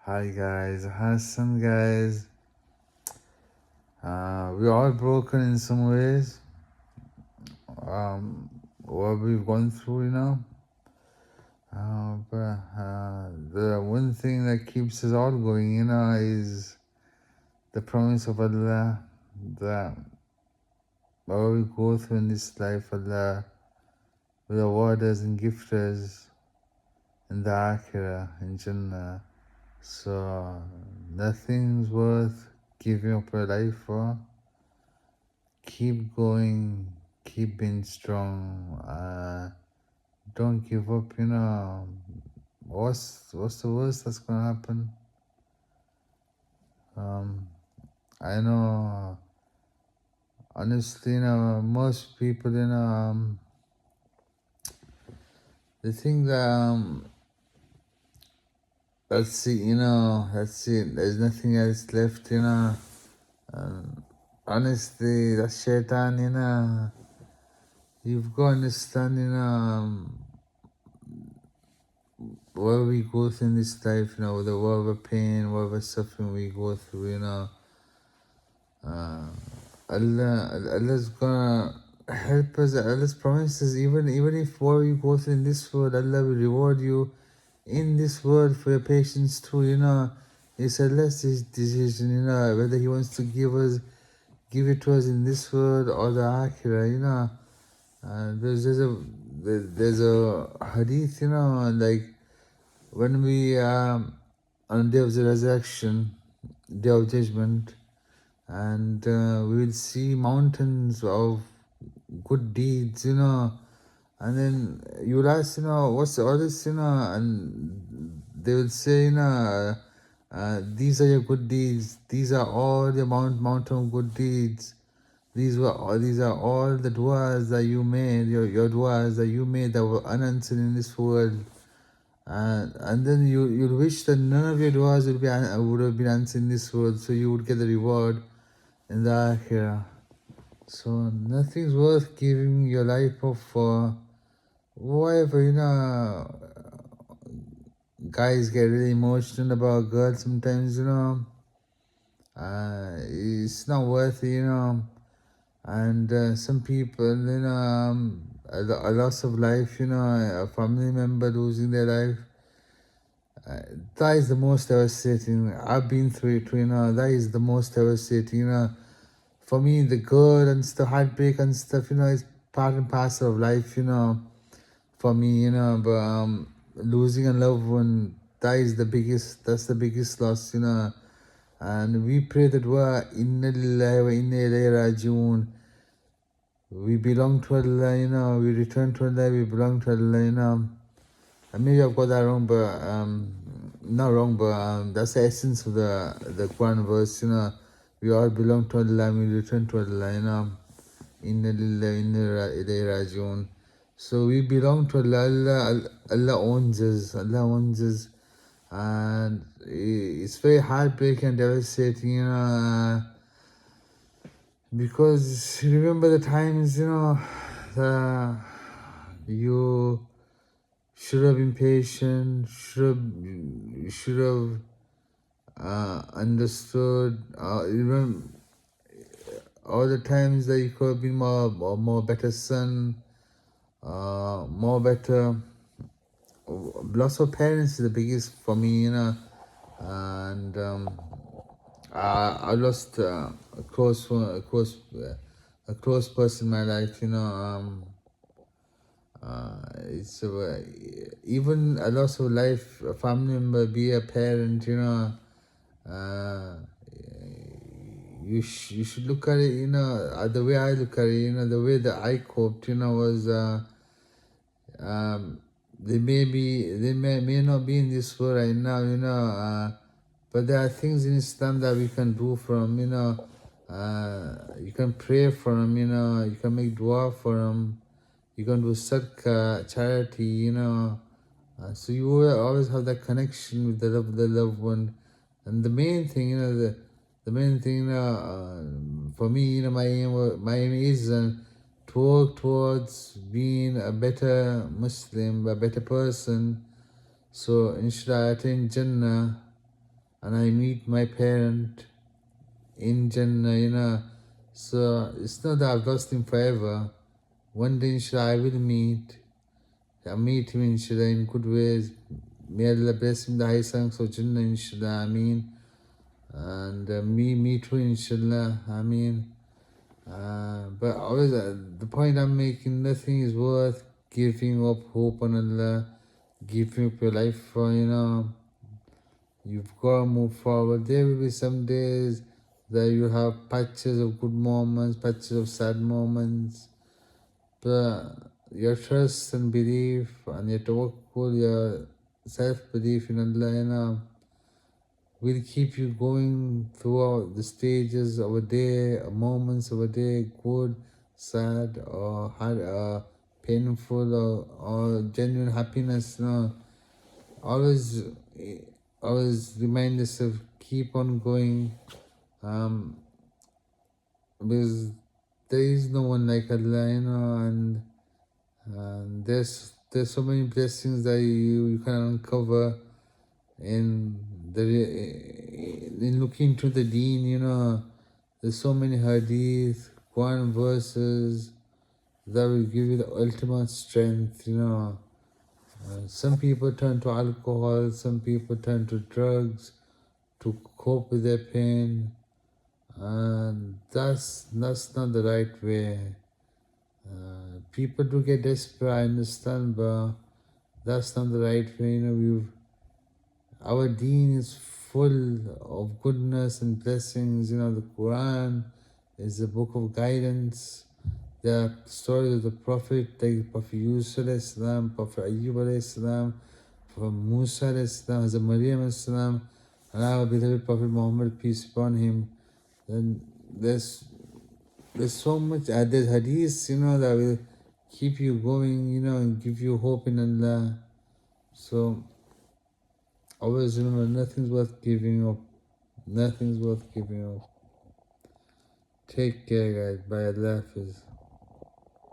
Hi guys, Hassan guys. We're all broken in some ways. What we've gone through, but the one thing that keeps us all going, is the promise of Allah that what we go through in this life, Allah will award us and gift us in the Akhirah, in Jannah. So nothing's worth giving up your life for. Keep going, keep being strong. Don't give up. What's the worst that's gonna happen? I know. Honestly, most people, they think that that's it. That's it. There's nothing else left. Honestly, that's shaitan. You've got to understand. What we go through in this life, the whatever pain, whatever suffering we go through, Allah's gonna help us. Allah's promises, even if what we go through in this world, Allah will reward you in this world for your patience too. It's Allah's decision. Whether He wants to give it to us in this world or the Akhirah. There's a hadith. Like when we on the day of the resurrection, day of judgment, and we will see mountains of good deeds, and then you will ask, what's all this, and they will say, these are your good deeds, these are all your mountain of good deeds. These are all the du'as that you made, your du'as that you made that were unanswered in this world. And then you'll wish that none of your du'as would have been answered in this world, so you would get the reward in the Akhirah. So nothing's worth giving your life up for. Whatever, guys get really emotional about girls sometimes, it's not worth it, and some people, a loss of life, a family member losing their life. That is the most devastating. I've been through it, that is the most devastating. For me, the good and stuff, heartbreak and stuff, is part and parcel of life, for me, but losing a loved one, that's the biggest loss, and we pray that we're inna lillahi wa inna ilayhi raji'un. We belong to Allah, we return to Allah, we belong to Allah, and maybe I've got that wrong, but not wrong, but that's the essence of the Quran verse, we all belong to Allah and we return to Allah, Inna lillahi inna ilayhi raji'un. So we belong to Allah. Allah owns us. And it's very heartbreaking and devastating, because remember the times, that you should have been patient, should have understood. Remember all the times that you could have been more better son, more better. Loss of parents is the biggest for me, and I lost a close person in my life, it's even a loss of life, a family member, be a parent, uh, you should look at it, the way I look at it, the way that I coped, was they may not be in this world right now, but there are things in Islam that we can do for them, you can pray for them, you can make dua for them, you can do sadaqah, charity, so you will always have that connection with the loved one. And the main thing, the main thing, for me, my aim is to work towards being a better Muslim, a better person. So inshallah, I attain Jannah and I meet my parent in Jannah, So it's not that I've lost him forever. One day, inshallah, I will meet him, inshallah, in good ways. May Allah bless him the highest ranks of Jannah, inshallah, Ameen. And me too, inshallah, Ameen. But always, the point I'm making, nothing is worth giving up hope on Allah, giving up your life for, You've got to move forward. There will be some days that you have patches of good moments, patches of sad moments. But your trust and belief and your tawakkul, your self-belief in Allah, will keep you going throughout the stages of a day, moments of a day, good, sad, or hard, painful, or genuine happiness. Always, always remind yourself, keep on going, because there is no one like Allah, and there's so many blessings that you can uncover in looking into the Deen. There's so many hadith, Quran verses that will give you the ultimate strength. Some people turn to alcohol, some people turn to drugs to cope with their pain, and that's not the right way. People do get desperate, I understand, but that's not the right way. Our Deen is full of goodness and blessings. The Quran is a book of guidance. There are stories of the Prophet, like Prophet Yusuf Islam, Prophet Ayyub Islam, Prophet Musa Islam, Hazrat Maryam Islam, and our beloved Prophet Muhammad, peace upon him. Then there's so much, there's hadiths, that will keep you going, and give you hope in Allah. So always remember, nothing's worth giving up. Nothing's worth giving up. Take care, guys. Bye. Allah Hafiz.